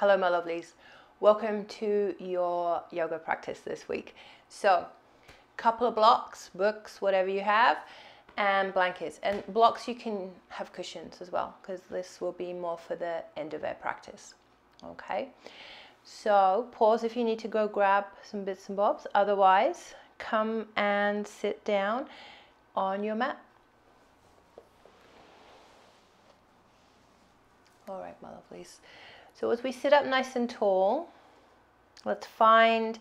Hello my lovelies, welcome to your yoga practice this week. So, couple of blocks, books, whatever you have, and blankets. And blocks you can have cushions as well, because this will be more for the end of our practice. Okay, so pause if you need to go grab some bits and bobs, otherwise come and sit down on your mat. Alright my lovelies, so as we sit up nice and tall, let's find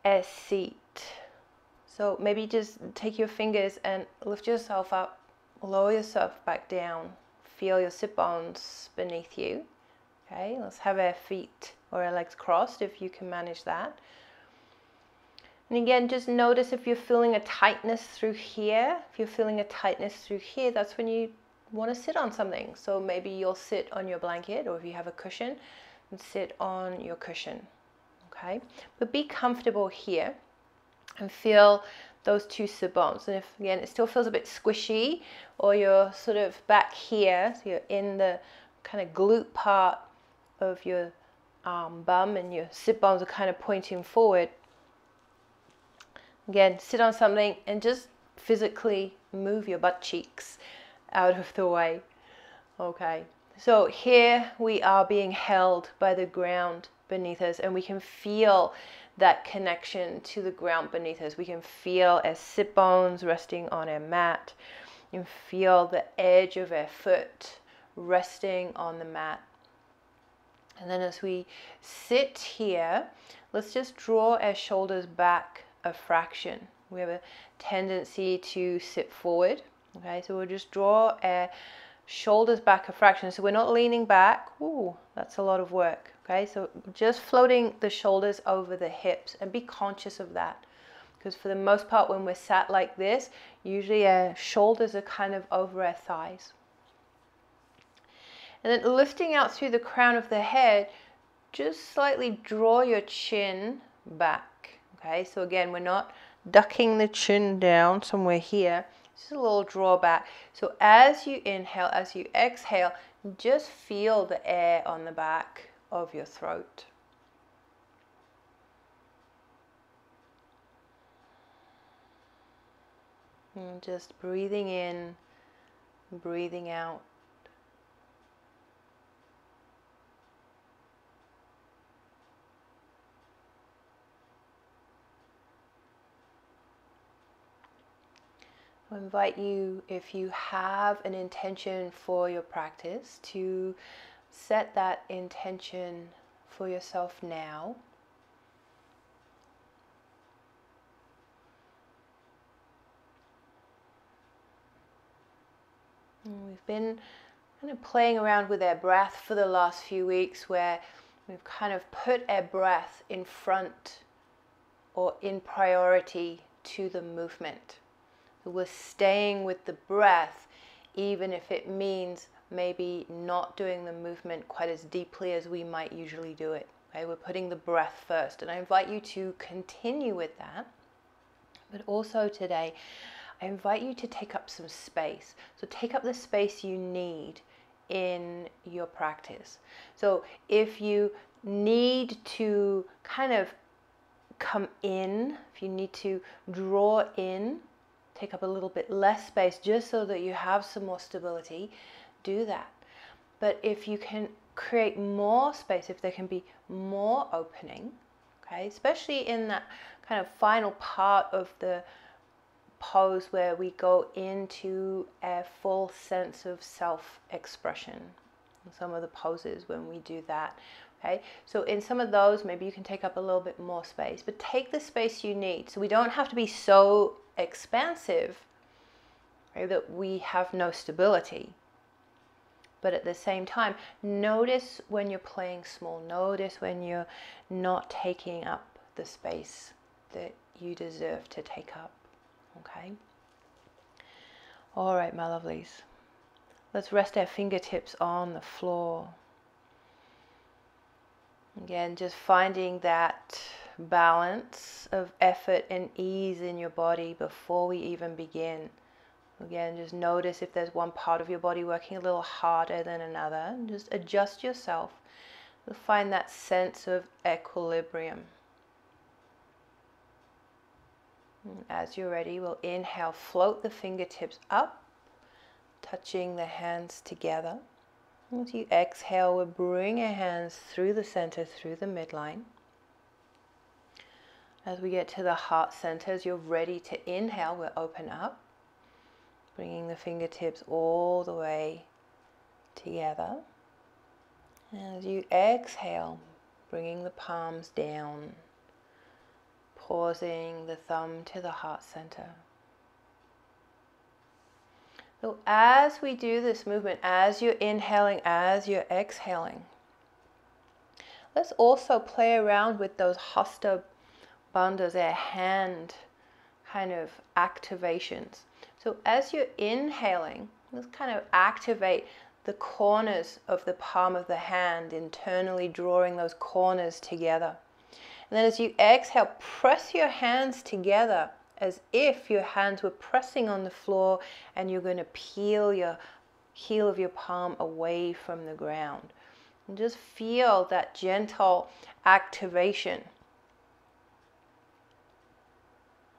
a seat. So maybe just take your fingers and lift yourself up, lower yourself back down, feel your sit bones beneath you. Okay, let's have our feet or our legs crossed if you can manage that. And again, just notice if you're feeling a tightness through here. If you're feeling a tightness through here, that's when you want to sit on something. So maybe you'll sit on your blanket, or if you have a cushion, and sit on your cushion. Okay, but be comfortable here and feel those two sit bones. And if again it still feels a bit squishy, or you're sort of back here, so you're in the kind of glute part of your bum and your sit bones are kind of pointing forward, again sit on something and just physically move your butt cheeks out of the way. Okay, so here we are being held by the ground beneath us, and we can feel that connection to the ground beneath us. We can feel our sit bones resting on our mat. You can feel the edge of our foot resting on the mat. And then as we sit here, let's just draw our shoulders back a fraction. We have a tendency to sit forward. Okay, so we'll just draw our shoulders back a fraction. So we're not leaning back. Ooh, that's a lot of work. Okay, so just floating the shoulders over the hips, and be conscious of that. Because for the most part, when we're sat like this, usually our shoulders are kind of over our thighs. And then lifting out through the crown of the head, just slightly draw your chin back. Okay, so again, we're not ducking the chin down somewhere here. Just a little draw back. So as you inhale, as you exhale, just feel the air on the back of your throat. And just breathing in, breathing out. I invite you, if you have an intention for your practice, to set that intention for yourself now. And we've been kind of playing around with our breath for the last few weeks, where we've kind of put our breath in front or in priority to the movement. We're staying with the breath, even if it means maybe not doing the movement quite as deeply as we might usually do it. Okay, we're putting the breath first, and I invite you to continue with that. But also today, I invite you to take up some space. So take up the space you need in your practice. So if you need to kind of come in, if you need to draw in, take up a little bit less space just so that you have some more stability, do that. But if you can create more space, if there can be more opening, okay, especially in that kind of final part of the pose where we go into a full sense of self-expression. Some of the poses when we do that. Okay, so in some of those, maybe you can take up a little bit more space, but take the space you need. So we don't have to be so expansive, right, that we have no stability. But at the same time, notice when you're playing small. Notice when you're not taking up the space that you deserve to take up. Okay? All right, my lovelies. Let's rest our fingertips on the floor. Again, just finding that balance of effort and ease in your body before we even begin. Again, just notice if there's one part of your body working a little harder than another. Just adjust yourself You'll find that sense of equilibrium. And as you're ready, we'll inhale, float the fingertips up, touching the hands together. As you exhale, we'll bring your hands through the center, through the midline. As we get to the heart center, as you're ready to inhale, we'll open up, bringing the fingertips all the way together. And as you exhale, bringing the palms down, pausing the thumb to the heart center. So as we do this movement, as you're inhaling, as you're exhaling, let's also play around with those hasta bandhas, our hand kind of activations. So as you're inhaling, let's kind of activate the corners of the palm of the hand, internally drawing those corners together. And then as you exhale, press your hands together as if your hands were pressing on the floor, and you're going to peel your heel of your palm away from the ground. And just feel that gentle activation.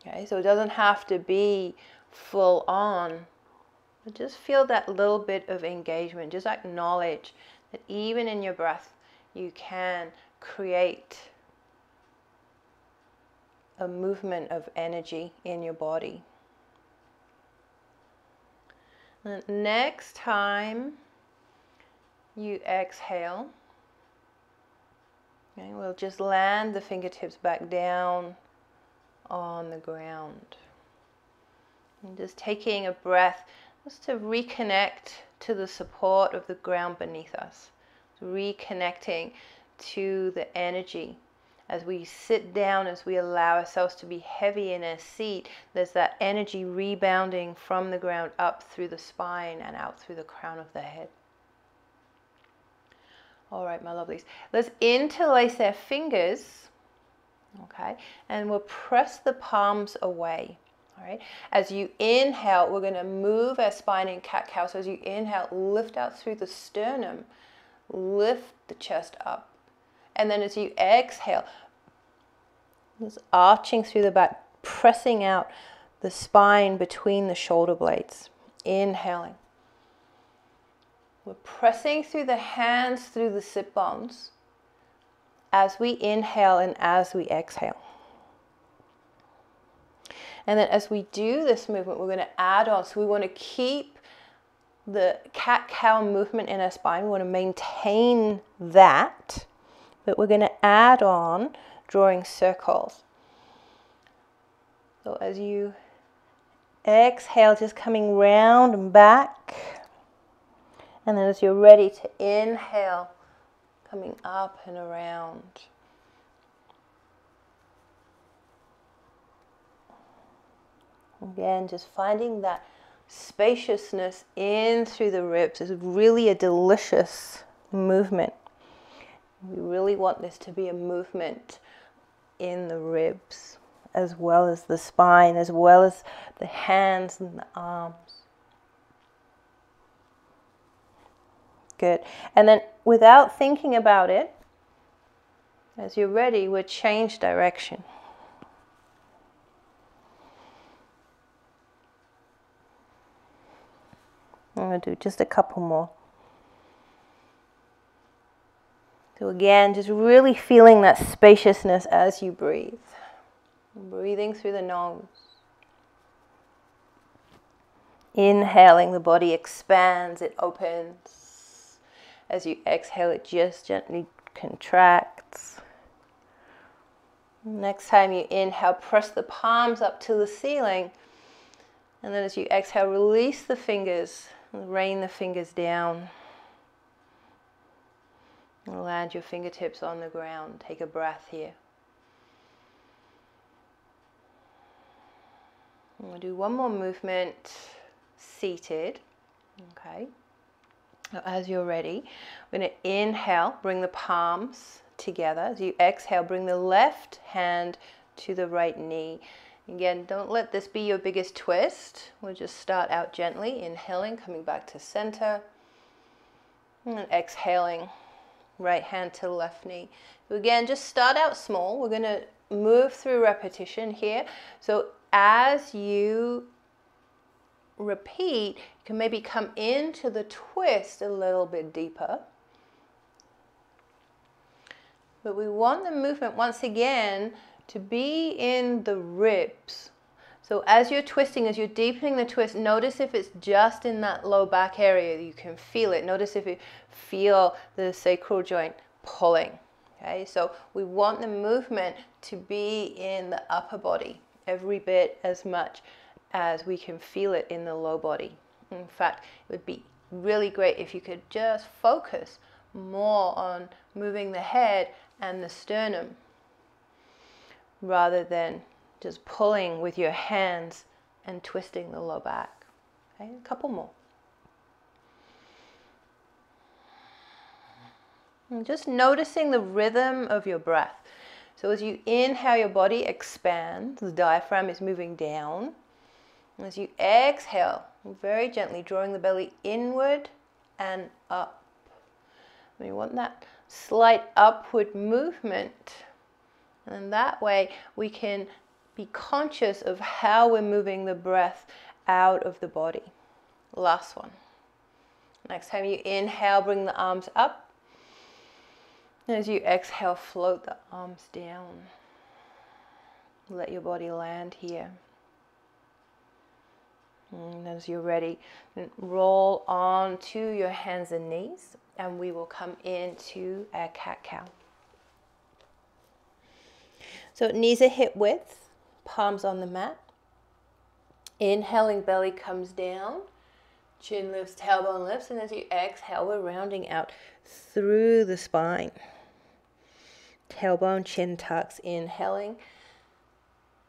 Okay, so it doesn't have to be full on, but just feel that little bit of engagement. Just acknowledge that even in your breath, you can create a movement of energy in your body. And next time you exhale, okay, we'll just land the fingertips back down on the ground. And just taking a breath just to reconnect to the support of the ground beneath us. Reconnecting to the energy. As we sit down, as we allow ourselves to be heavy in our seat, there's that energy rebounding from the ground up through the spine and out through the crown of the head. All right, my lovelies. Let's interlace our fingers, okay? And we'll press the palms away, all right? As you inhale, we're going to move our spine in cat-cow. So as you inhale, lift out through the sternum, lift the chest up. And then as you exhale, just arching through the back, pressing out the spine between the shoulder blades. Inhaling. We're pressing through the hands, through the sit bones, as we inhale and as we exhale. And then as we do this movement, we're going to add on. So we want to keep the cat-cow movement in our spine. We want to maintain that. But we're going to add on drawing circles. So as you exhale, just coming round and back. And then as you're ready to inhale, coming up and around. Again, just finding that spaciousness in through the ribs is really a delicious movement. We really want this to be a movement in the ribs, as well as the spine, as well as the hands and the arms. Good. And then without thinking about it, as you're ready, we'll change direction. I'm going to do just a couple more. So again, just really feeling that spaciousness as you breathe. Breathing through the nose. Inhaling, the body expands, it opens. As you exhale, it just gently contracts. Next time you inhale, press the palms up to the ceiling. And then as you exhale, release the fingers, rain the fingers down. And land your fingertips on the ground. Take a breath here. And we'll do one more movement seated. Okay. Now, as you're ready, we're going to inhale, bring the palms together. As you exhale, bring the left hand to the right knee. Again, don't let this be your biggest twist. We'll just start out gently, inhaling, coming back to center, and then exhaling, right hand to left knee. So again, just start out small. We're going to move through repetition here. So as you repeat, you can maybe come into the twist a little bit deeper. But we want the movement once again to be in the ribs. So as you're twisting, as you're deepening the twist, notice if it's just in that low back area. You can feel it. Notice if you feel the sacral joint pulling. Okay, so we want the movement to be in the upper body every bit as much as we can feel it in the low body. In fact, it would be really great if you could just focus more on moving the head and the sternum rather than just pulling with your hands and twisting the low back. Okay, a couple more. And just noticing the rhythm of your breath. So as you inhale, your body expands, the diaphragm is moving down. As you exhale, very gently drawing the belly inward and up. We want that slight upward movement. And that way we can be conscious of how we're moving the breath out of the body. Last one. Next time you inhale, bring the arms up. As you exhale, float the arms down. Let your body land here. And as you're ready, roll on to your hands and knees, and we will come into our cat-cow. So knees are hip width, palms on the mat. Inhaling, belly comes down, chin lifts, tailbone lifts, and as you exhale, we're rounding out through the spine. Tailbone, chin tucks, inhaling,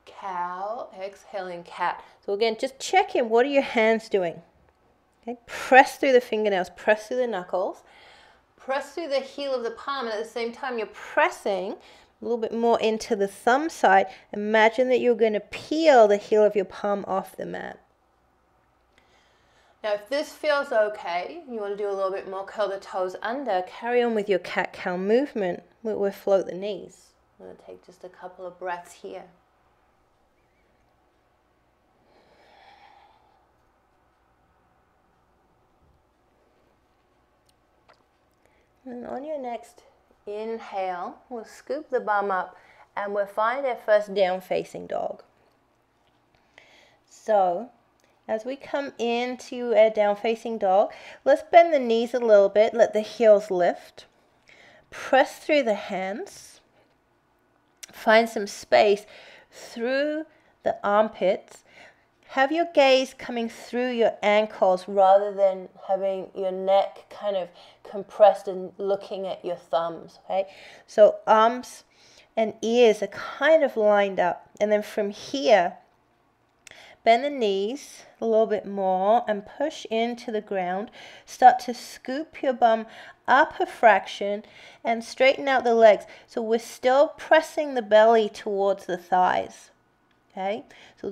cow, exhaling, cat. So again, just check in. What are your hands doing? Okay, press through the fingernails, press through the knuckles, press through the heel of the palm, and at the same time you're pressing a little bit more into the thumb side. Imagine that you're going to peel the heel of your palm off the mat. Now if this feels okay, you want to do a little bit more, curl the toes under, carry on with your cat-cow movement. We'll float the knees. I'm going to take just a couple of breaths here. And on your next inhale, we'll scoop the bum up and we'll find our first down facing dog. So as we come into our down facing dog, let's bend the knees a little bit, let the heels lift. Press through the hands. Find some space through the armpits. Have your gaze coming through your ankles rather than having your neck kind of compressed and looking at your thumbs. Okay? So arms and ears are kind of lined up. And then from here, bend the knees a little bit more and push into the ground. Start to scoop your bum up a fraction and straighten out the legs. So we're still pressing the belly towards the thighs. Okay? So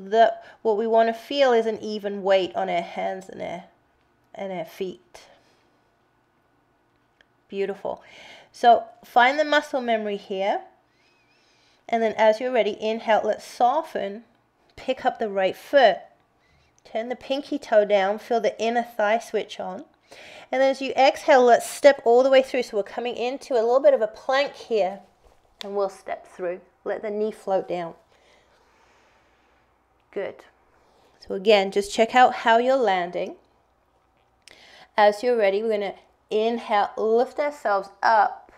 what we want to feel is an even weight on our hands and our feet. Beautiful. So find the muscle memory here. And then as you're ready, inhale, let's soften. Pick up the right foot. Turn the pinky toe down. Feel the inner thigh switch on. And then as you exhale, let's step all the way through. So we're coming into a little bit of a plank here. And we'll step through. Let the knee float down. Good. So again, just check out how you're landing. As you're ready, we're going to inhale, lift ourselves up.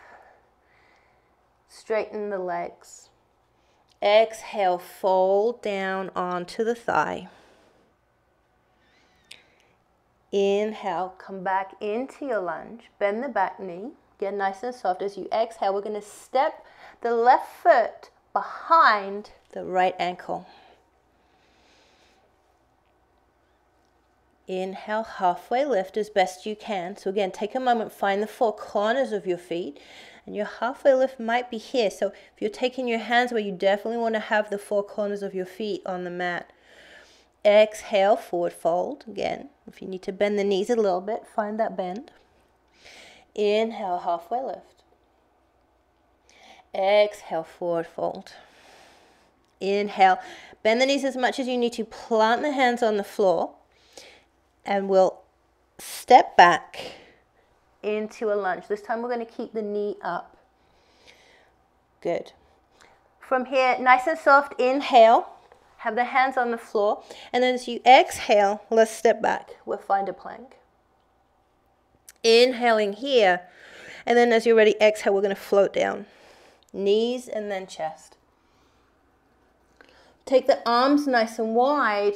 Straighten the legs. Exhale, fold down onto the thigh. Inhale, come back into your lunge. Bend the back knee. Get nice and soft. As you exhale, we're going to step the left foot behind the right ankle. Inhale, halfway lift as best you can. So again, take a moment, find the four corners of your feet. And your halfway lift might be here. So if you're taking your hands where, you definitely want to have the four corners of your feet on the mat. Exhale, forward fold. Again, if you need to bend the knees a little bit, find that bend. Inhale, halfway lift. Exhale, forward fold. Inhale, bend the knees as much as you need to. Plant the hands on the floor. And we'll step back into a lunge. This time we're going to keep the knee up. Good. From here, nice and soft, inhale. Have the hands on the floor. And then as you exhale, let's step back. We'll find a plank. Inhaling here. And then as you're ready, exhale, we're going to float down. Knees and then chest. Take the arms nice and wide.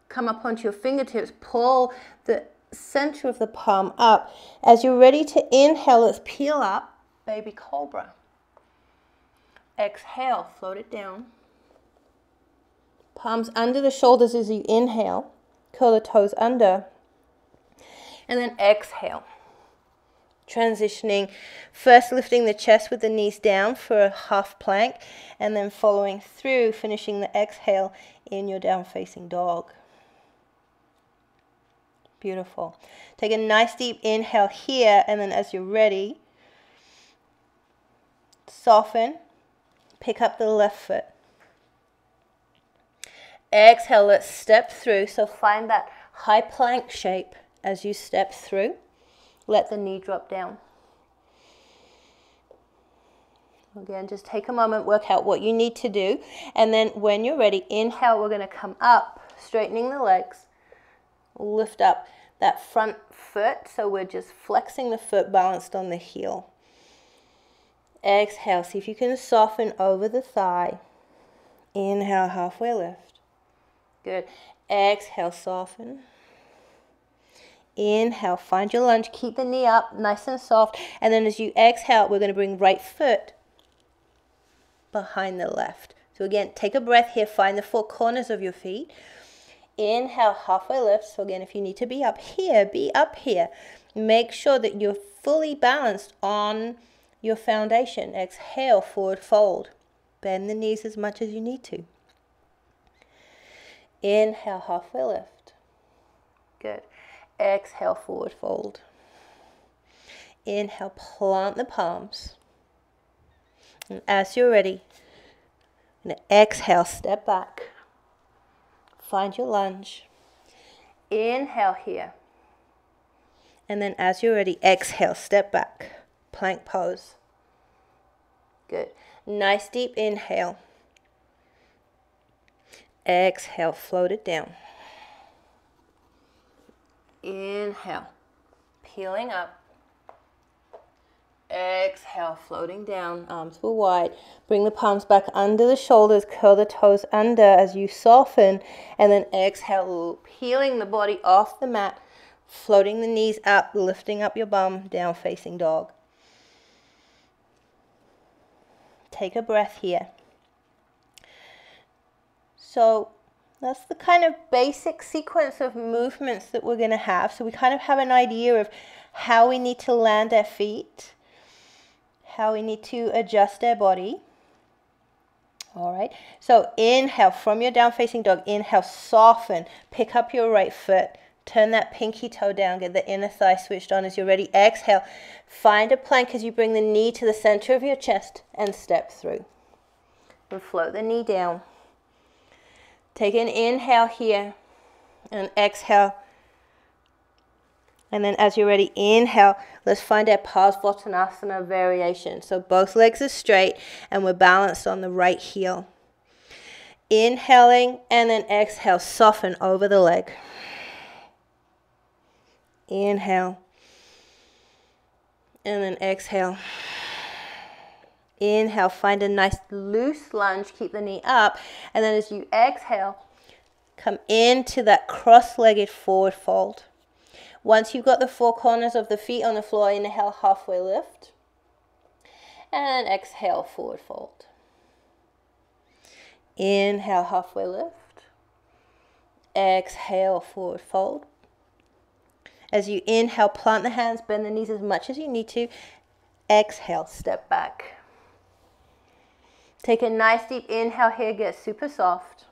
Come up onto your fingertips. Pull the center of the palm up. As you're ready to inhale, let's peel up, baby cobra. Exhale, float it down. Palms under the shoulders as you inhale. Curl the toes under. And then exhale. Transitioning, first lifting the chest with the knees down for a half plank, and then following through, finishing the exhale in your down facing dog. Beautiful. Take a nice deep inhale here, and then as you're ready, soften, pick up the left foot. Exhale, let's step through. So find that high plank shape as you step through. Let the knee drop down. Again, just take a moment, work out what you need to do. And then when you're ready, inhale, we're going to come up, straightening the legs. Lift up that front foot. So we're just flexing the foot balanced on the heel. Exhale, see if you can soften over the thigh. Inhale, halfway lift. Good. Exhale, soften. Inhale, find your lunge, keep the knee up, nice and soft. And then as you exhale, we're going to bring right foot behind the left. So again, take a breath here, find the four corners of your feet. Inhale, halfway lift. So again, if you need to be up here, be up here. Make sure that you're fully balanced on your foundation. Exhale, forward fold. Bend the knees as much as you need to. Inhale, halfway lift. Good. Exhale, forward fold. Inhale, plant the palms. And as you're ready, I'm going to exhale, step back. Find your lunge. Inhale here. And then as you're ready, exhale, step back. Plank pose. Good. Nice deep inhale. Exhale, float it down. Inhale, peeling up. Exhale, floating down, arms were wide. Bring the palms back under the shoulders, curl the toes under as you soften. And then exhale, peeling the body off the mat, floating the knees up, lifting up your bum, down facing dog. Take a breath here. So that's the kind of basic sequence of movements that we're going to have. So we kind of have an idea of how we need to land our feet, how we need to adjust our body. All right. So inhale from your down facing dog. Inhale, soften. Pick up your right foot. Turn that pinky toe down. Get the inner thigh switched on as you're ready. Exhale. Find a plank as you bring the knee to the center of your chest and step through. And float the knee down. Take an inhale here and exhale. And then as you're ready, inhale. Let's find our Parsvottanasana variation. So both legs are straight and we're balanced on the right heel. Inhaling and then exhale. Soften over the leg. Inhale. And then exhale. Inhale, find a nice loose lunge, keep the knee up, and then as you exhale, come into that cross-legged forward fold. Once you've got the four corners of the feet on the floor, inhale, halfway lift, and exhale, forward fold. Inhale, halfway lift, exhale, forward fold. As you inhale, plant the hands, bend the knees as much as you need to. Exhale, step back. Take a nice deep inhale here, get super soft.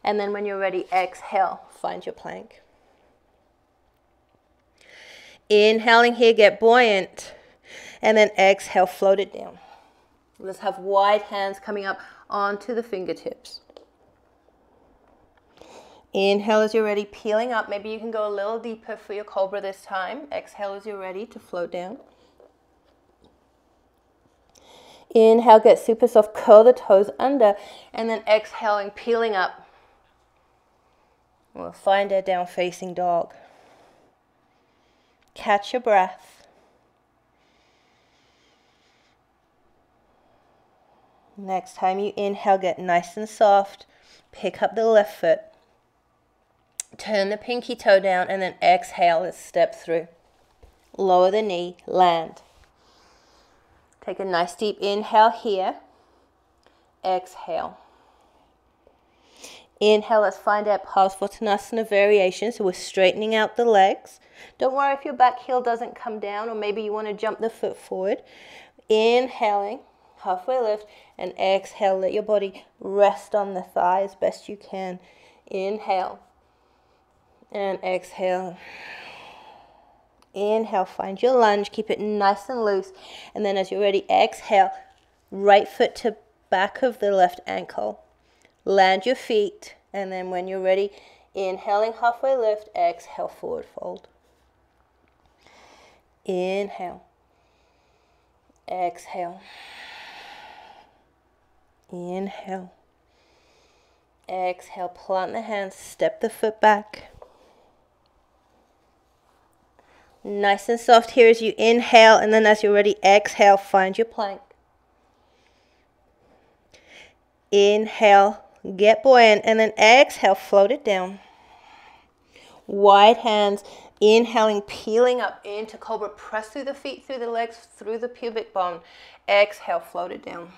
And then when you're ready, exhale, find your plank. Inhaling here, get buoyant. And then exhale, float it down. Let's have wide hands coming up onto the fingertips. Inhale as you're ready, peeling up. Maybe you can go a little deeper for your cobra this time. Exhale as you're ready to float down. Inhale, get super soft, curl the toes under, and then exhaling, peeling up. We'll find our down facing dog. Catch your breath. Next time you inhale, get nice and soft. Pick up the left foot. Turn the pinky toe down and then exhale. Let's step through. Lower the knee, land. Take a nice deep inhale here. Exhale. Inhale, let's find our Parsvottanasana variation. So we're straightening out the legs. Don't worry if your back heel doesn't come down, or maybe you want to jump the foot forward. Inhaling. Halfway lift, and exhale, let your body rest on the thigh as best you can. Inhale and exhale. Inhale, find your lunge, keep it nice and loose, and then as you're ready, exhale, right foot to back of the left ankle. Land your feet, and then when you're ready, inhaling, halfway lift, exhale, forward fold. Inhale, exhale. Inhale. Exhale, plant the hands, step the foot back. Nice and soft here as you inhale, and then as you're ready, exhale, find your plank. Inhale, get buoyant, and then exhale, float it down. Wide hands, inhaling, peeling up into cobra. Press through the feet, through the legs, through the pubic bone. Exhale, float it down.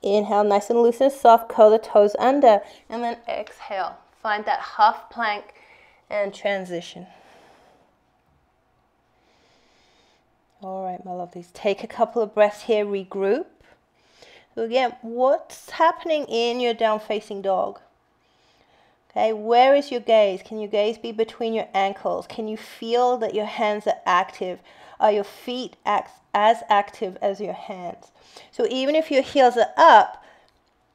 Inhale, nice and loose and soft, curl the toes under, and then exhale. Find that half plank and transition. All right, my lovelies, take a couple of breaths here, regroup. So again, what's happening in your down facing dog? Okay, where is your gaze? Can your gaze be between your ankles? Can you feel that your hands are active? Are your feet as active as your hands? So even if your heels are up,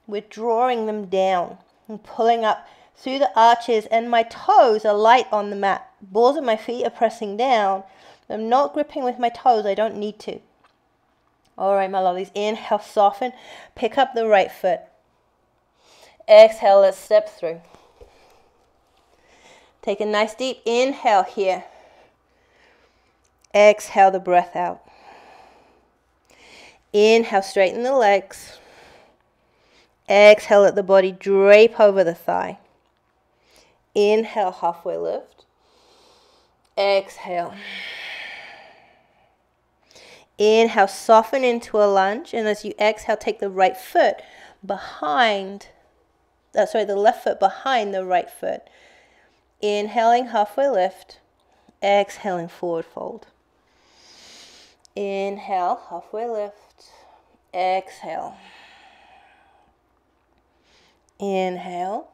we're drawing them down and pulling up through the arches, and my toes are light on the mat. Balls of my feet are pressing down. I'm not gripping with my toes. I don't need to. All right, my lovelies. Inhale, soften. Pick up the right foot. Exhale, let's step through. Take a nice deep inhale here. Exhale the breath out. Inhale, straighten the legs. Exhale, let the body drape over the thigh. Inhale, halfway lift. Exhale. Inhale, soften into a lunge, and as you exhale, take the right foot behind, the left foot behind the right foot. Inhaling, halfway lift. Exhaling, forward fold. Inhale, halfway lift. Exhale. Inhale.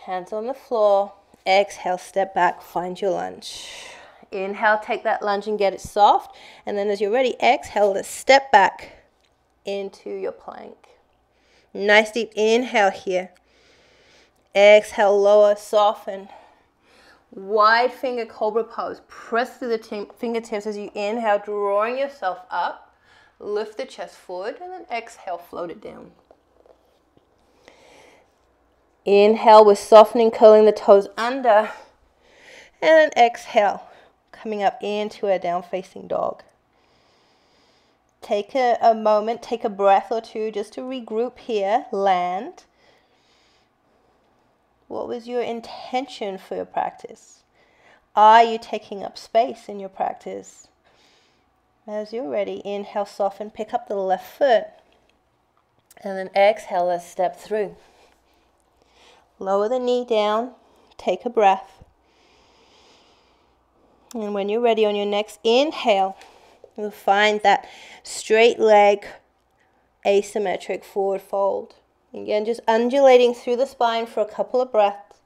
Hands on the floor. Exhale, step back, find your lunge. Inhale, take that lunge and get it soft. And then as you're ready, exhale, let's step back into your plank. Nice deep inhale here. Exhale, lower, soften. Wide finger cobra pose. Press through the fingertips as you inhale, drawing yourself up. Lift the chest forward, and then exhale, float it down. Inhale, we're softening, curling the toes under. And then exhale, coming up into a down facing dog. Take a moment, take a breath or two just to regroup here, land. What was your intention for your practice? Are you taking up space in your practice? As you're ready, inhale, soften, pick up the left foot. And then exhale, let's step through. Lower the knee down, take a breath. And when you're ready, on your next inhale, you'll find that straight leg, asymmetric forward fold. Again, just undulating through the spine for a couple of breaths.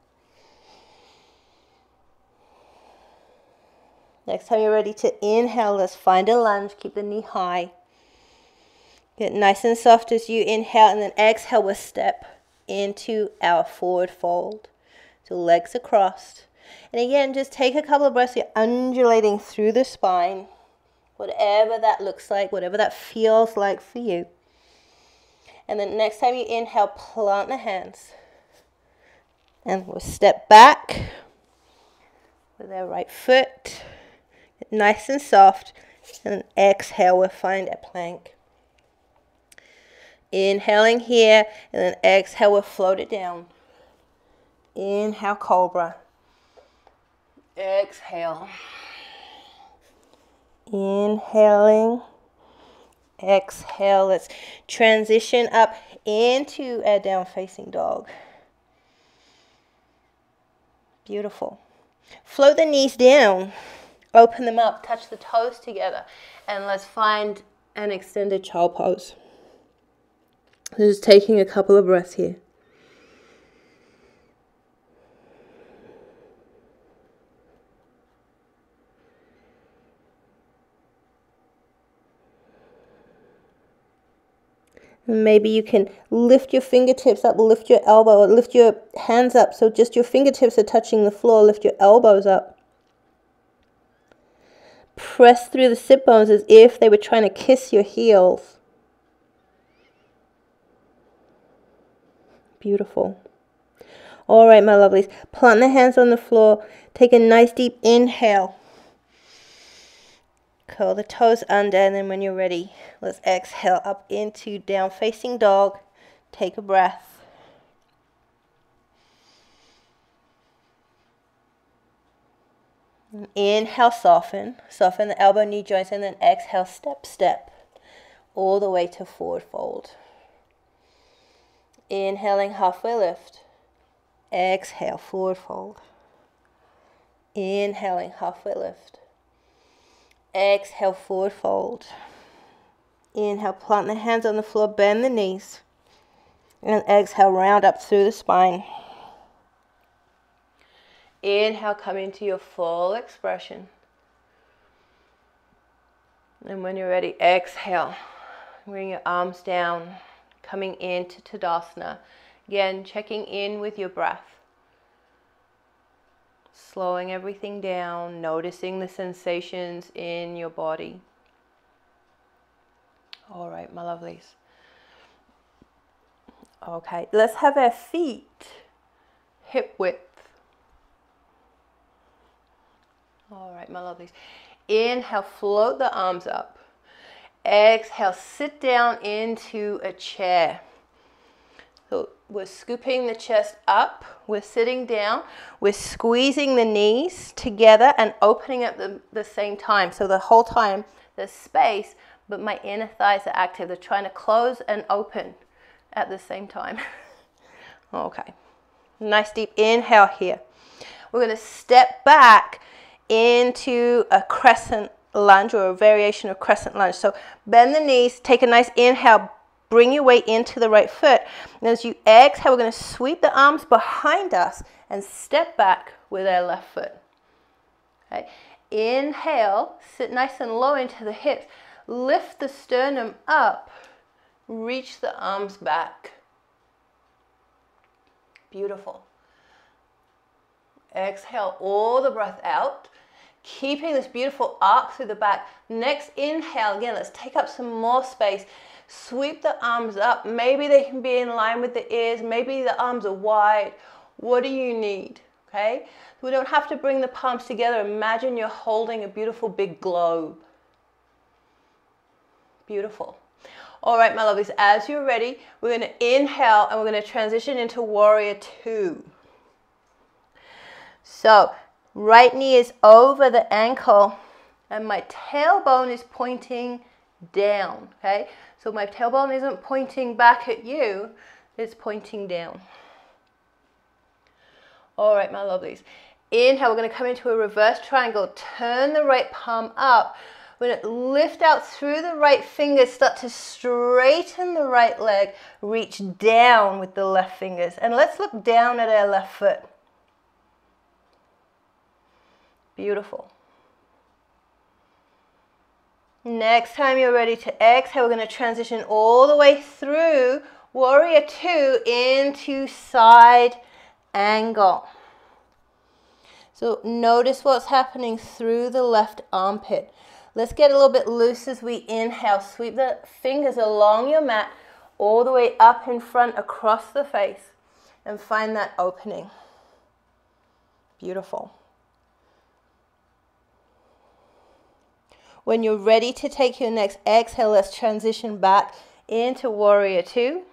Next time you're ready to inhale, let's find a lunge. Keep the knee high. Get nice and soft as you inhale, and then exhale, we'll step into our forward fold. So legs are crossed. And again, just take a couple of breaths. You're undulating through the spine. Whatever that looks like, whatever that feels like for you. And then next time you inhale, plant the hands. And we'll step back with our right foot. Get nice and soft. And then exhale, we'll find a plank. Inhaling here, and then exhale, we'll float it down. Inhale, cobra. Exhale. Inhaling. Exhale. Let's transition up into a down facing dog. Beautiful. Float the knees down. Open them up. Touch the toes together. And let's find an extended child pose. Just taking a couple of breaths here. And maybe you can lift your fingertips up, lift your elbow, or lift your hands up so just your fingertips are touching the floor. Lift your elbows up. Press through the sit bones as if they were trying to kiss your heels. Beautiful. All right, my lovelies. Plant the hands on the floor. Take a nice deep inhale. Curl the toes under, and then when you're ready, let's exhale up into down facing dog. Take a breath. Inhale, soften. Soften the elbow, knee joints, and then exhale, step, step, all the way to forward fold. Inhaling, halfway lift. Exhale, forward fold. Inhaling, halfway lift. Exhale, forward fold. Inhale, plant the hands on the floor, bend the knees. And exhale, round up through the spine. Inhale, come into your full expression. And when you're ready, exhale. Bring your arms down, coming into Tadasana. Again, checking in with your breath. Slowing everything down, noticing the sensations in your body. All right, my lovelies. Okay, let's have our feet hip width. All right, my lovelies. Inhale, float the arms up. Exhale, sit down into a chair. So we're scooping the chest up, we're sitting down, we're squeezing the knees together and opening at the same time. So the whole time there's space, but my inner thighs are active. They're trying to close and open at the same time. Okay, nice deep inhale here. We're going to step back into a crescent lunge or a variation of crescent lunge. So bend the knees, take a nice inhale, bring your weight into the right foot. And as you exhale, we're going to sweep the arms behind us and step back with our left foot. Okay. Inhale, sit nice and low into the hips. Lift the sternum up, reach the arms back. Beautiful. Exhale all the breath out, keeping this beautiful arc through the back. Next inhale, again, let's take up some more space. Sweep the arms up. Maybe they can be in line with the ears. Maybe the arms are wide. What do you need? Okay? We don't have to bring the palms together. Imagine you're holding a beautiful big globe. Beautiful. All right, my lovelies, as you're ready, we're going to inhale and we're going to transition into Warrior Two. So, right knee is over the ankle and my tailbone is pointing down, okay? So my tailbone isn't pointing back at you, it's pointing down. All right, my lovelies. Inhale, we're going to come into a reverse triangle. Turn the right palm up. We're going to lift out through the right fingers, start to straighten the right leg, reach down with the left fingers. And let's look down at our left foot. Beautiful. Next time you're ready to exhale, we're going to transition all the way through Warrior Two into side angle. So notice what's happening through the left armpit. Let's get a little bit loose as we inhale. Sweep the fingers along your mat all the way up in front across the face and find that opening. Beautiful. When you're ready to take your next exhale, let's transition back into Warrior Two.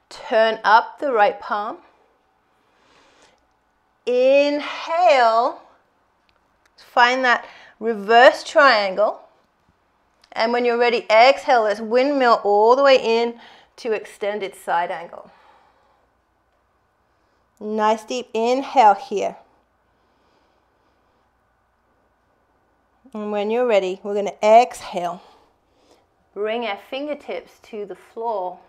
Turn up the right palm. Inhale. Find that reverse triangle. And when you're ready, exhale. Let's windmill all the way in to extended side angle. Nice deep inhale here. And when you're ready, we're going to exhale. Bring our fingertips to the floor.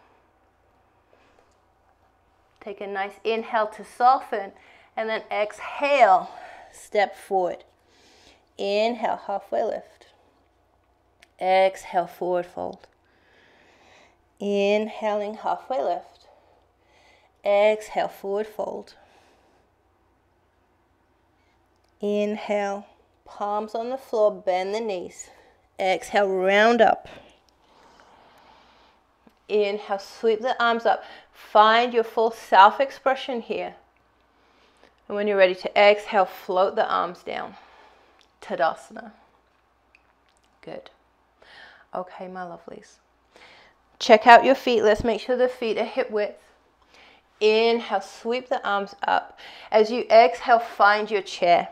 Take a nice inhale to soften, and then exhale, step forward. Inhale, halfway lift. Exhale, forward fold. Inhaling, halfway lift. Exhale, forward fold. Inhale, palms on the floor, bend the knees. Exhale, round up. Inhale, sweep the arms up. Find your full self-expression here. And when you're ready to exhale, float the arms down. Tadasana. Good. Okay, my lovelies. Check out your feet. Let's make sure the feet are hip width. Inhale, sweep the arms up. As you exhale, find your chair.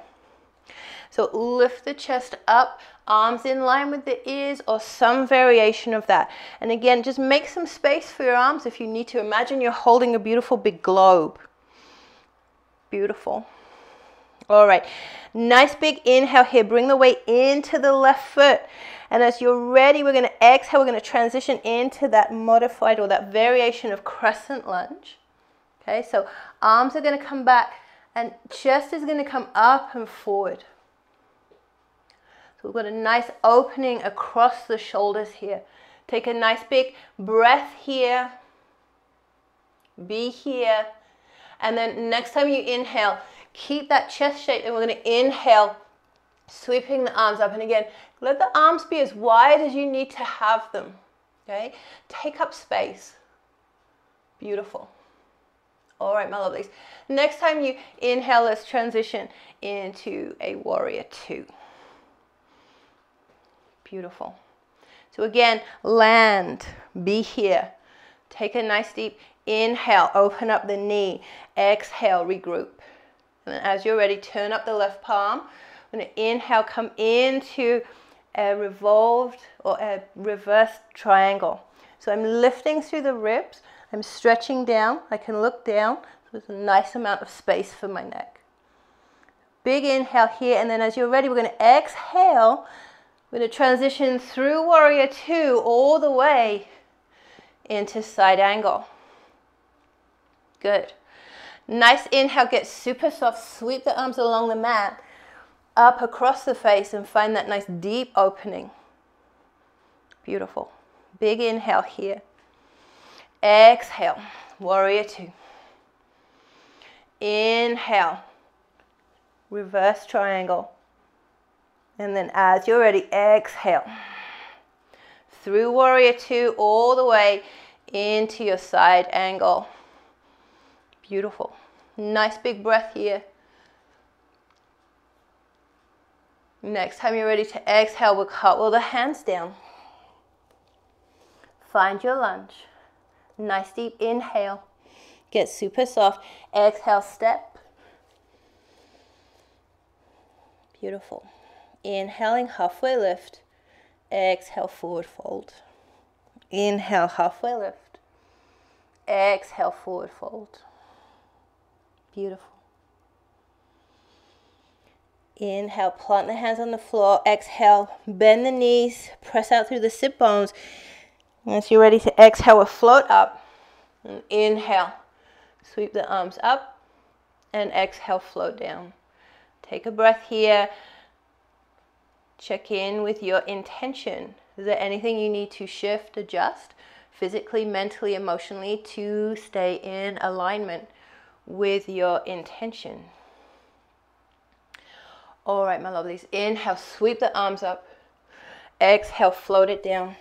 So lift the chest up, arms in line with the ears or some variation of that. And again, just make some space for your arms if you need to. Imagine you're holding a beautiful big globe. Beautiful. All right, nice big inhale here. Bring the weight into the left foot. And as you're ready, we're going to exhale. We're going to transition into that modified or that variation of crescent lunge. Okay, so arms are going to come back and chest is going to come up and forward. So we've got a nice opening across the shoulders here. Take a nice big breath here. Be here. And then next time you inhale, keep that chest shape, and we're going to inhale, sweeping the arms up. And again, let the arms be as wide as you need to have them. Okay? Take up space. Beautiful. All right, my lovelies. Next time you inhale, let's transition into a Warrior Two. Beautiful. So again, land, be here. Take a nice deep inhale, open up the knee. Exhale, regroup. And then as you're ready, turn up the left palm. I'm going to inhale, come into a revolved or a reverse triangle. So I'm lifting through the ribs. I'm stretching down. I can look down. So there's a nice amount of space for my neck. Big inhale here. And then as you're ready, we're going to exhale. We're going to transition through Warrior Two all the way into side angle. Good. Nice inhale, get super soft, sweep the arms along the mat, up across the face and find that nice deep opening. Beautiful. Big inhale here. Exhale, Warrior Two. Inhale, reverse triangle. And then as you're ready, exhale. Through Warrior Two all the way into your side angle. Beautiful. Nice big breath here. Next time you're ready to exhale, we'll cartwheel the hands down. Find your lunge. Nice deep inhale. Get super soft. Exhale, step. Beautiful. Inhaling, halfway lift. Exhale, forward fold. Inhale, halfway lift. Exhale, forward fold. Beautiful. Inhale, plant the hands on the floor. Exhale, bend the knees. Press out through the sit bones. Once you're ready to exhale, we'll float up. And inhale, sweep the arms up. And exhale, float down. Take a breath here. check in with your intention. Is there anything you need to shift, adjust, physically, mentally, emotionally, to stay in alignment with your intention? All right, my lovelies. Inhale, sweep the arms up. Exhale, float it down.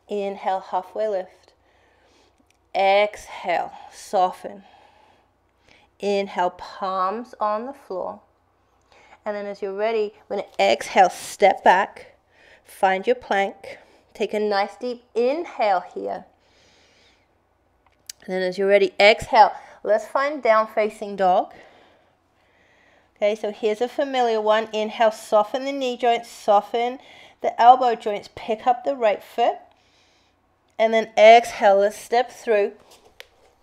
Inhale, halfway lift. Exhale, soften. Inhale, palms on the floor. And then as you're ready, we're going to exhale, step back, find your plank. Take a nice deep inhale here. And then as you're ready, exhale. Let's find down facing dog. Okay, so here's a familiar one. Inhale, soften the knee joints, soften the elbow joints, pick up the right foot. And then exhale, let's step through.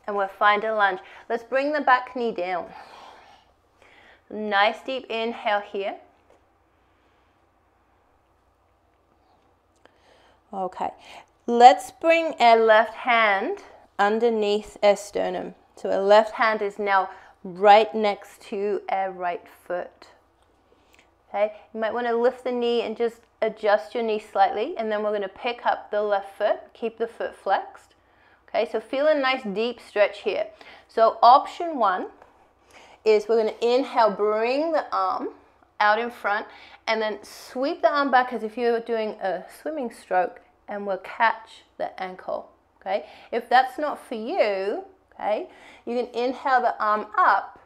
And we'll find a lunge. Let's bring the back knee down. Nice deep inhale here. Okay, let's bring our left hand underneath our sternum. So our left hand is now right next to our right foot. Okay, you might want to lift the knee and just adjust your knee slightly, and then we're going to pick up the left foot, keep the foot flexed. Okay, so feel a nice deep stretch here. So option one is we're going to inhale, bring the arm out in front, and then sweep the arm back as if you were doing a swimming stroke, and we'll catch the ankle. Okay, if that's not for you, okay, you can inhale the arm up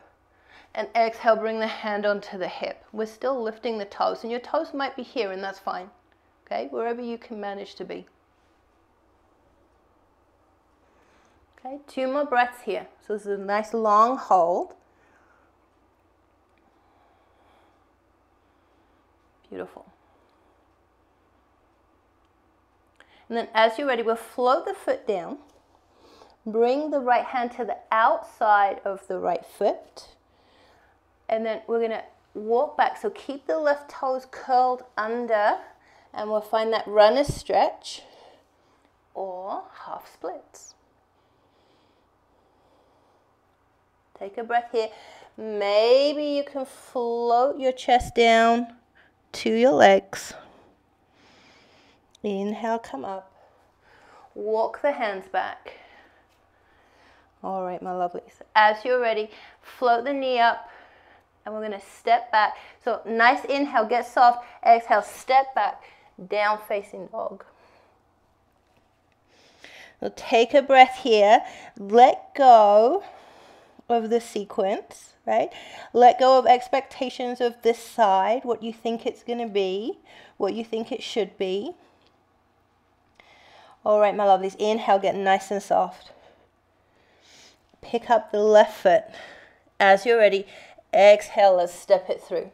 and exhale, bring the hand onto the hip. We're still lifting the toes, and your toes might be here, and that's fine. Okay, wherever you can manage to be. Okay, 2 more breaths here. So this is a nice long hold. Beautiful. And then as you're ready, we'll float the foot down. Bring the right hand to the outside of the right foot. And then we're going to walk back. So keep the left toes curled under. And we'll find that runner stretch or half splits. Take a breath here. Maybe you can float your chest down to your legs. Inhale, come up. Walk the hands back. All right, my lovelies. As you're ready, float the knee up, and we're going to step back. So nice inhale, get soft. Exhale, step back, down facing dog. So take a breath here. Let go of the sequence, right? Let go of expectations of this side, what you think it's going to be, what you think it should be. All right, my lovelies, inhale, get nice and soft. Pick up the left foot. As you're ready, exhale, let's step it through.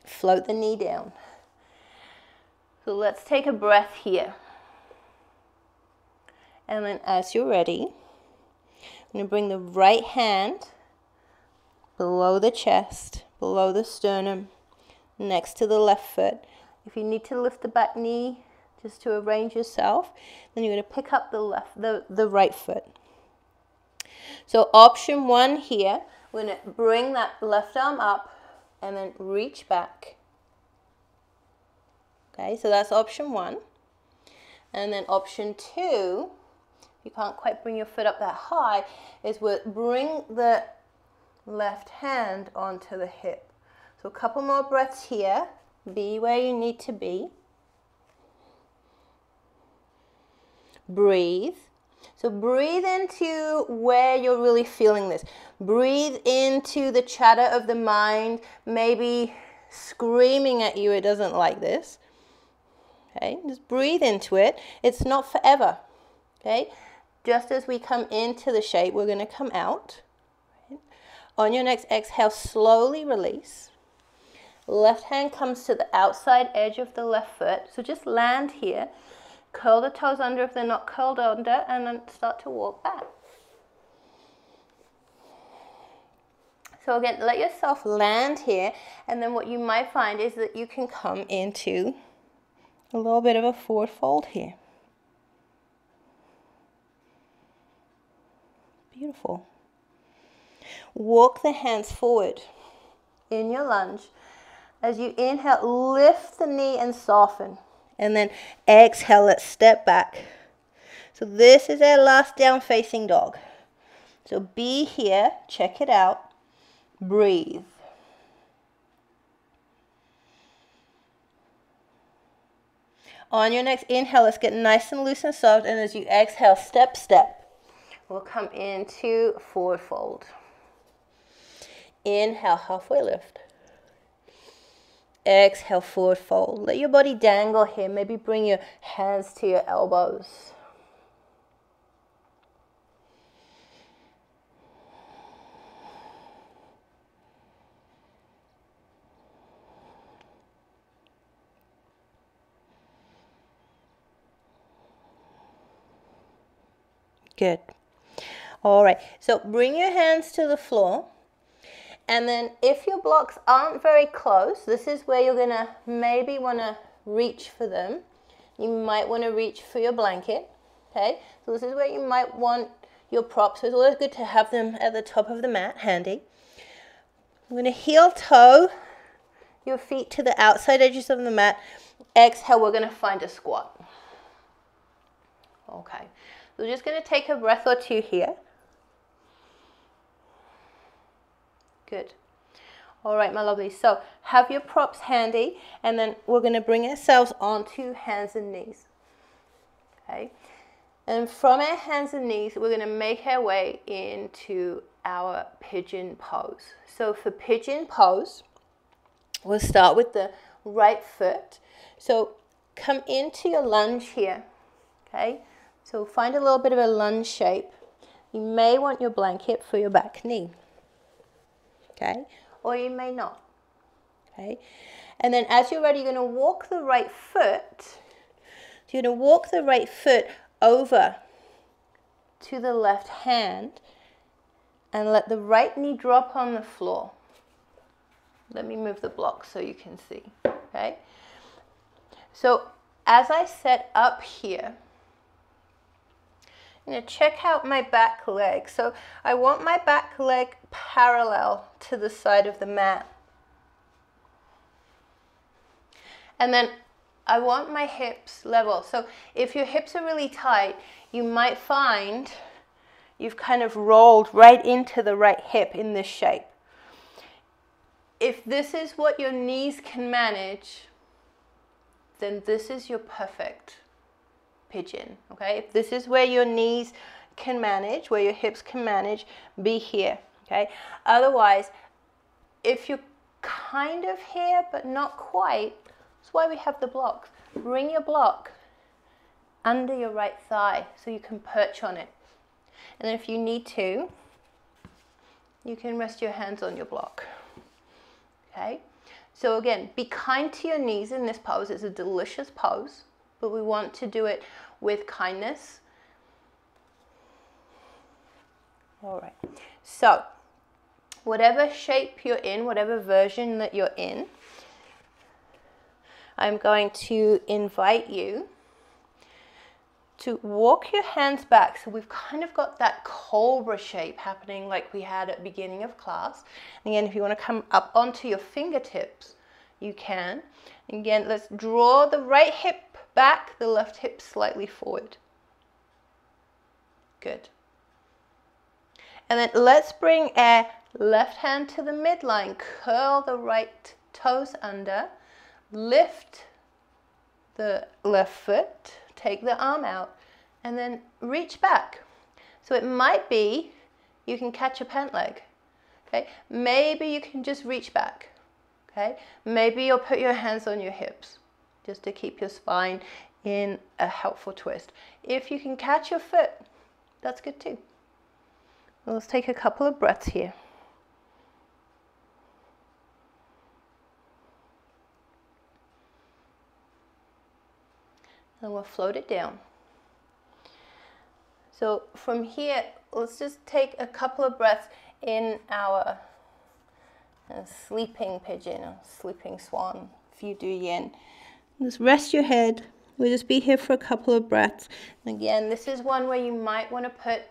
Float the knee down. So let's take a breath here. And then as you're ready, I'm going to bring the right hand below the chest, below the sternum, next to the left foot. If you need to lift the back knee just to arrange yourself, then you're going to pick up the right foot. So option one here, we're going to bring that left arm up and then reach back. Okay, so that's option one. And then option two, you can't quite bring your foot up that high, is we'll bring the left hand onto the hip. So a couple more breaths here. Be where you need to be. Breathe. So breathe into where you're really feeling this. Breathe into the chatter of the mind, maybe screaming at you it doesn't like this. Okay, just breathe into it. It's not forever. Okay, just as we come into the shape, we're going to come out. Right? On your next exhale, slowly release. Left hand comes to the outside edge of the left foot. So just land here. Curl the toes under if they're not curled under, and then start to walk back. So again, let yourself land here, and then what you might find is that you can come into a little bit of a forward fold here. Beautiful. Walk the hands forward in your lunge. As you inhale, lift the knee and soften. And then exhale, let's step back. So this is our last down facing dog. So be here, check it out, breathe. On your next inhale, let's get nice and loose and soft. And as you exhale, step, step. We'll come into forward fold. Inhale, halfway lift. Exhale, forward fold. Let your body dangle here. Maybe bring your hands to your elbows. Good. All right, so bring your hands to the floor. And then if your blocks aren't very close, this is where you're gonna maybe wanna reach for them. You might wanna reach for your blanket, okay? So this is where you might want your props. So it's always good to have them at the top of the mat, handy. I'm gonna heel toe your feet to the outside edges of the mat. Exhale, we're gonna find a squat. Okay, so we're just gonna take a breath or two here. Good. All right, my lovely. So have your props handy, and then we're going to bring ourselves onto hands and knees. Okay. And from our hands and knees, we're going to make our way into our pigeon pose. So for pigeon pose, we'll start with the right foot. So come into your lunge here. Okay. So find a little bit of a lunge shape. You may want your blanket for your back knee. Okay, or you may not. Okay, and then as you're ready, you're going to walk the right foot. So you're going to walk the right foot over to the left hand and let the right knee drop on the floor. Let me move the block so you can see. Okay, so as I set up here, I'm going to check out my back leg. So I want my back leg parallel to the side of the mat. And then I want my hips level. So if your hips are really tight, you might find you've kind of rolled right into the right hip in this shape. If this is what your knees can manage, then this is your perfect pigeon. Okay, if this is where your knees can manage, where your hips can manage, be here. Okay, otherwise, if you're kind of here but not quite, that's why we have the blocks. Bring your block under your right thigh so you can perch on it. And then if you need to, you can rest your hands on your block. Okay, so again, be kind to your knees in this pose. It's a delicious pose, but we want to do it with kindness. All right, so whatever shape you're in, whatever version that you're in, I'm going to invite you to walk your hands back. So we've kind of got that cobra shape happening like we had at the beginning of class. And again, if you want to come up onto your fingertips, you can. Again, let's draw the right hip back, the left hip slightly forward. Good. And then let's bring our left hand to the midline, curl the right toes under, lift the left foot, take the arm out, and then reach back. So it might be you can catch a pant leg. Okay? Maybe you can just reach back. Okay? Maybe you'll put your hands on your hips just to keep your spine in a helpful twist. If you can catch your foot, that's good too. Well, let's take a couple of breaths here. And we'll float it down. So from here, let's just take a couple of breaths in our sleeping pigeon or sleeping swan, if you do yin. Just rest your head. We'll just be here for a couple of breaths. And again, this is one where you might want to put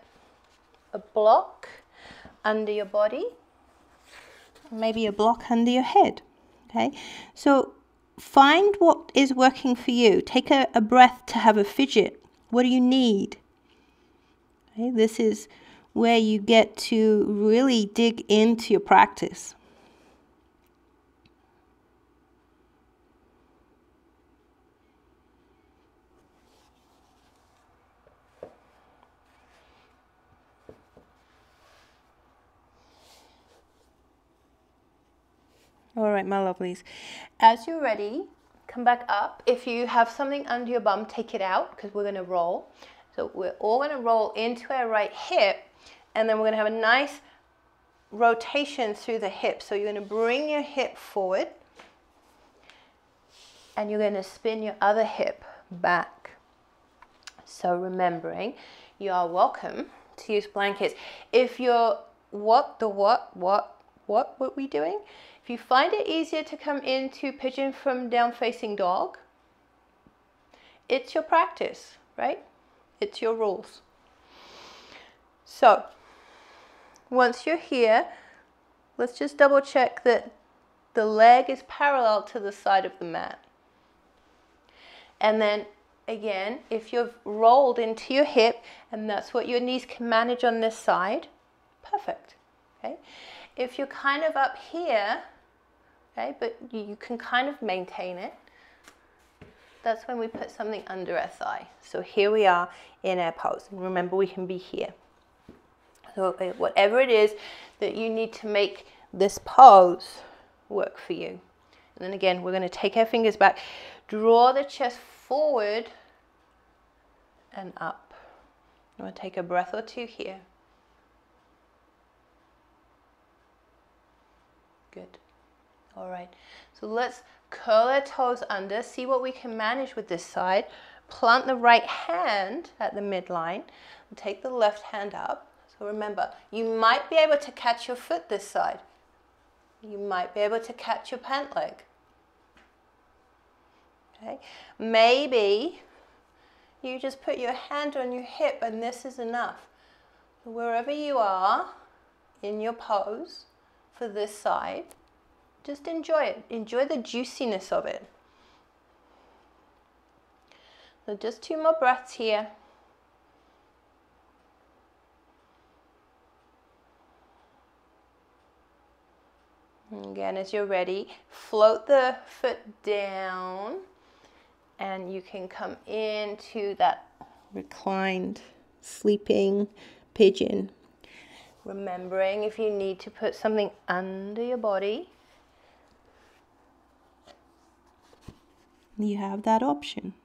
a block under your body, maybe a block under your head. Okay, so find what is working for you. Take a breath to have a fidget. What do you need? Okay, this is where you get to really dig into your practice. All right, my lovelies. As you're ready, come back up. If you have something under your bum, take it out because we're going to roll. So we're all going to roll into our right hip, and then we're going to have a nice rotation through the hip. So you're going to bring your hip forward, and you're going to spin your other hip back. So remembering, you are welcome to use blankets. If you're, what were we doing? If you find it easier to come into pigeon from down facing dog, it's your practice, right? It's your rules. So once you're here, let's just double check that the leg is parallel to the side of the mat. And then again, if you've rolled into your hip and that's what your knees can manage on this side, perfect. Okay. If you're kind of up here, okay, but you can kind of maintain it, that's when we put something under our thigh. So here we are in our pose. And remember, we can be here. So whatever it is that you need to make this pose work for you. And then again, we're going to take our fingers back, draw the chest forward and up. I'm going to take a breath or two here. Good. All right. So let's curl our toes under, see what we can manage with this side. Plant the right hand at the midline and take the left hand up. So remember, you might be able to catch your foot this side. You might be able to catch your pant leg. Okay. Maybe you just put your hand on your hip and this is enough. So wherever you are in your pose for this side, just enjoy it. Enjoy the juiciness of it. So just 2 more breaths here. And again, as you're ready, float the foot down and you can come into that reclined, sleeping pigeon. Remembering if you need to put something under your body, you have that option.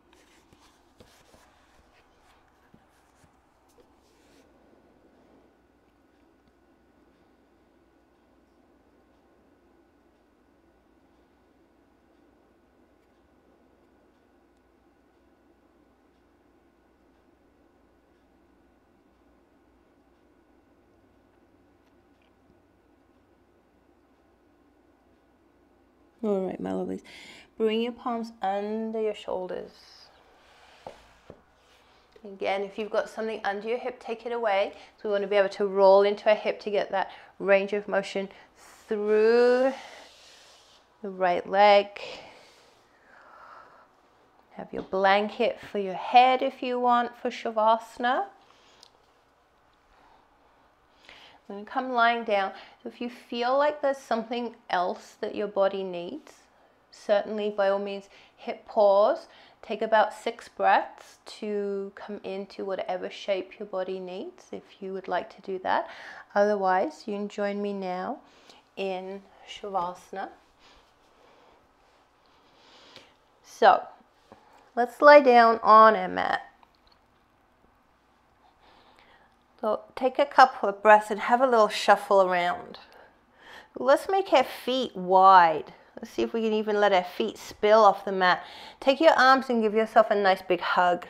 All right, my lovelies. Bring your palms under your shoulders. Again, if you've got something under your hip, take it away. So we want to be able to roll into our hip to get that range of motion through the right leg. Have your blanket for your head if you want for Shavasana. I'm going to come lying down. So if you feel like there's something else that your body needs, certainly by all means hit pause. Take about 6 breaths to come into whatever shape your body needs if you would like to do that. Otherwise, you can join me now in Shavasana. So let's lie down on our mat. So take a couple of breaths and have a little shuffle around. Let's make our feet wide. Let's see if we can even let our feet spill off the mat. Take your arms and give yourself a nice big hug.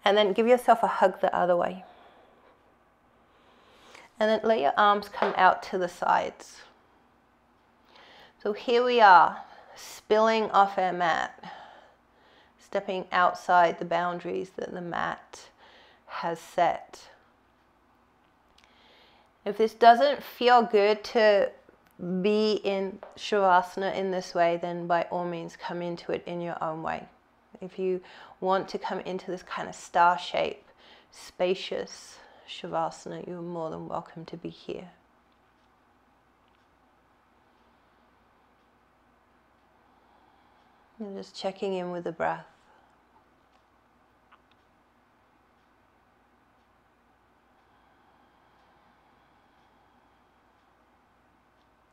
And then give yourself a hug the other way. And then let your arms come out to the sides. So here we are, spilling off our mat. Stepping outside the boundaries that the mat has set. If this doesn't feel good to be in Shavasana in this way, then by all means come into it in your own way. If you want to come into this kind of star shape, spacious Shavasana, you're more than welcome to be here. And just checking in with the breath.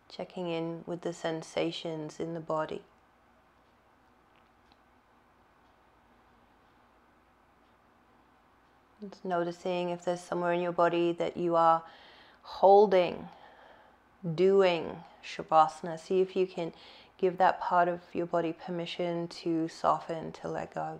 Checking in with the sensations in the body. Just noticing if there's somewhere in your body that you are holding, doing Shavasana. See if you can give that part of your body permission to soften, to let go.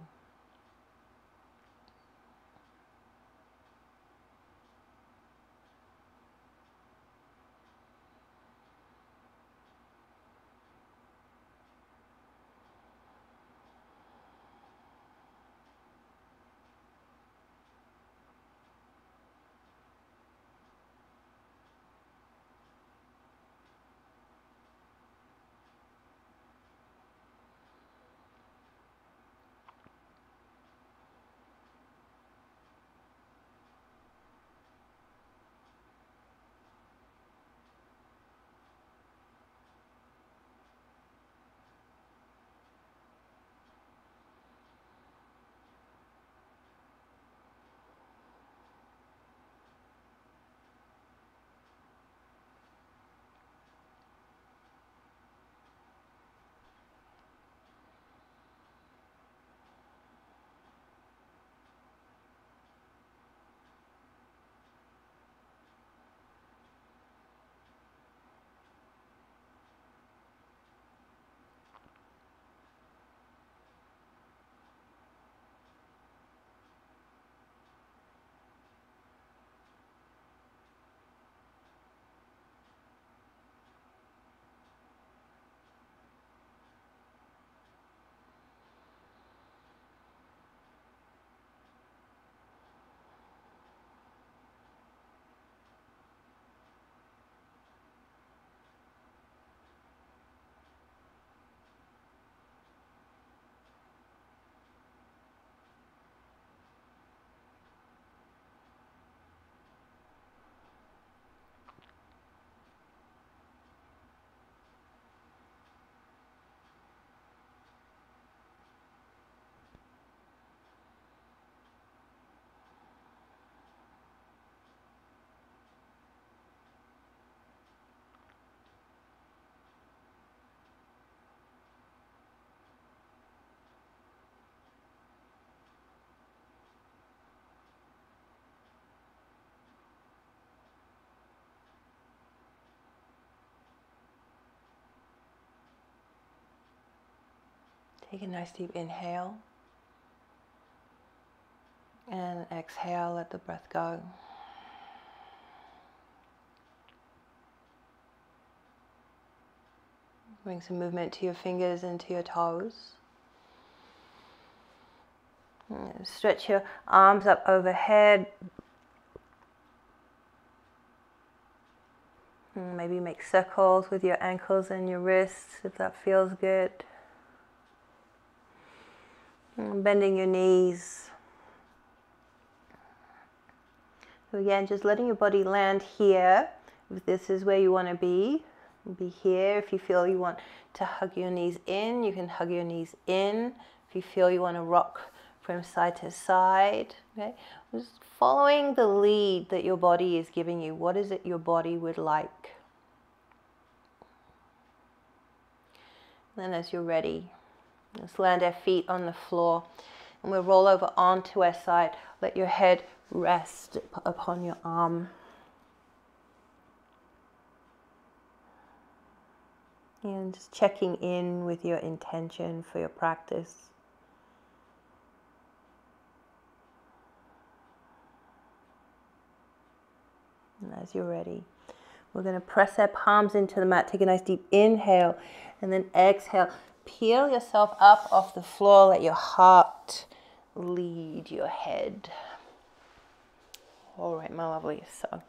Take a nice deep inhale. And exhale, let the breath go. Bring some movement to your fingers and to your toes. And stretch your arms up overhead. And maybe make circles with your ankles and your wrists if that feels good. And bending your knees. So again, just letting your body land here. If this is where you want to be here. If you feel you want to hug your knees in, you can hug your knees in. If you feel you want to rock from side to side, okay? Just following the lead that your body is giving you. What is it your body would like? Then as you're ready, let's land our feet on the floor and we'll roll over onto our side. Let your head rest upon your arm. And just checking in with your intention for your practice. And as you're ready, we're going to press our palms into the mat. Take a nice deep inhale and then exhale. Peel yourself up off the floor. Let your heart lead your head. All right, my lovely. So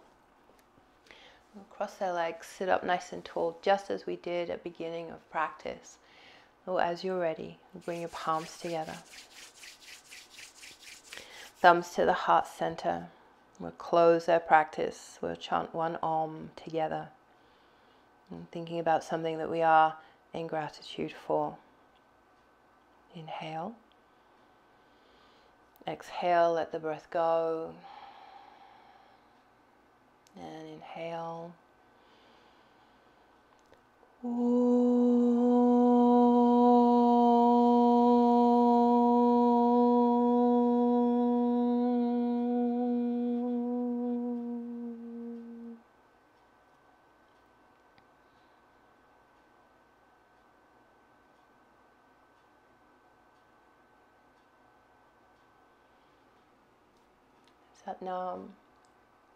Cross their legs, sit up nice and tall, just as we did at the beginning of practice. Or as you're ready, bring your palms together. Thumbs to the heart center. We'll close our practice. We'll chant one Om together. And thinking about something that we are in gratitude for. Inhale. Exhale, let the breath go. And inhale. Satnam,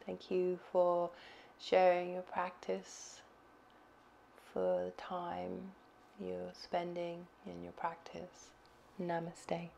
thank you for sharing your practice, for the time you're spending in your practice. Namaste.